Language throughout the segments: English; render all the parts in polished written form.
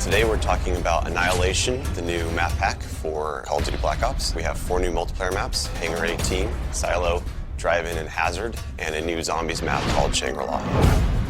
Today we're talking about Annihilation, the new map pack for Call of Duty Black Ops. We have 4 new multiplayer maps: Hangar 18, Silo, Drive-In, and Hazard, and a new zombies map called Shangri-La.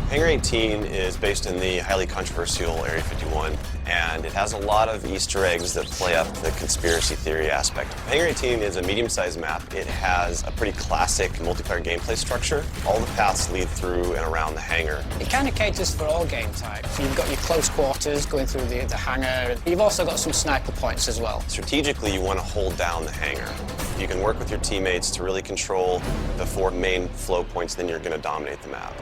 Hangar 18 is based in the highly controversial Area 51, and it has a lot of Easter eggs that play up the conspiracy theory aspect. Hangar 18 is a medium-sized map. It has a pretty classic multiplayer gameplay structure. All the paths lead through and around the hangar. It kind of caters for all game types. You've got your close quarters going through the hangar. You've also got some sniper points as well. Strategically, you want to hold down the hangar. You can work with your teammates to really control the 4 main flow points, then you're going to dominate the map.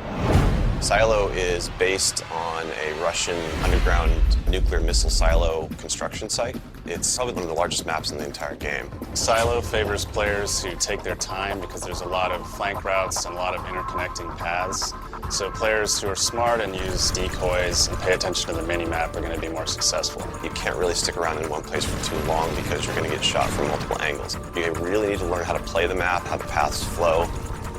Silo is based on a Russian underground nuclear missile silo construction site. It's probably one of the largest maps in the entire game. Silo favors players who take their time because there's a lot of flank routes and a lot of interconnecting paths. So players who are smart and use decoys and pay attention to the mini-map are going to be more successful. You can't really stick around in one place for too long because you're going to get shot from multiple angles. You really need to learn how to play the map, how the paths flow,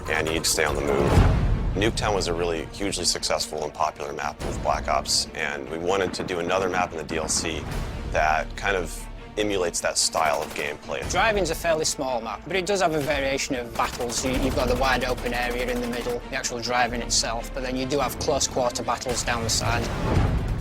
and you need to stay on the move. Nuketown was a really hugely successful and popular map with Black Ops, and we wanted to do another map in the DLC that kind of emulates that style of gameplay. Drive-In's a fairly small map, but it does have a variation of battles. You've got the wide open area in the middle, the actual Drive-In itself, but then you do have close quarter battles down the side.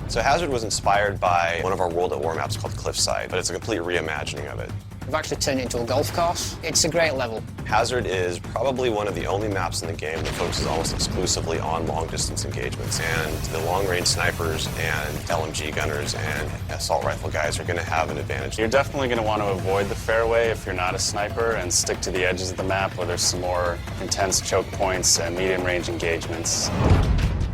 So Hazard was inspired by one of our World at War maps called Cliffside, but it's a complete reimagining of it. We've actually turned it into a golf course. It's a great level. Hazard is probably one of the only maps in the game that focuses almost exclusively on long-distance engagements, and the long-range snipers and LMG gunners and assault rifle guys are going to have an advantage. You're definitely going to want to avoid the fairway if you're not a sniper and stick to the edges of the map where there's some more intense choke points and medium-range engagements.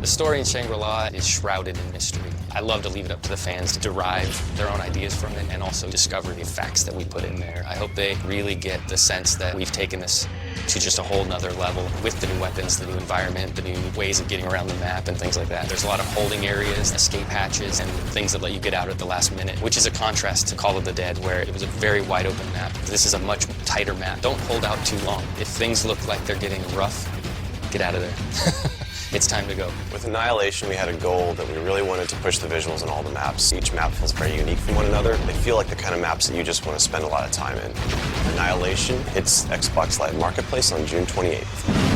The story in Shangri-La is shrouded in mystery. I love to leave it up to the fans to derive their own ideas from it and also discover the facts that we put in there. I hope they really get the sense that we've taken this to just a whole nother level with the new weapons, the new environment, the new ways of getting around the map and things like that. There's a lot of holding areas, escape hatches, and things that let you get out at the last minute, which is a contrast to Call of the Dead, where it was a very wide open map. This is a much tighter map. Don't hold out too long. If things look like they're getting rough, get out of there. It's time to go. With Annihilation, we had a goal that we really wanted to push the visuals in all the maps. Each map feels very unique from one another. They feel like the kind of maps that you just want to spend a lot of time in. Annihilation hits Xbox Live Marketplace on June 28th.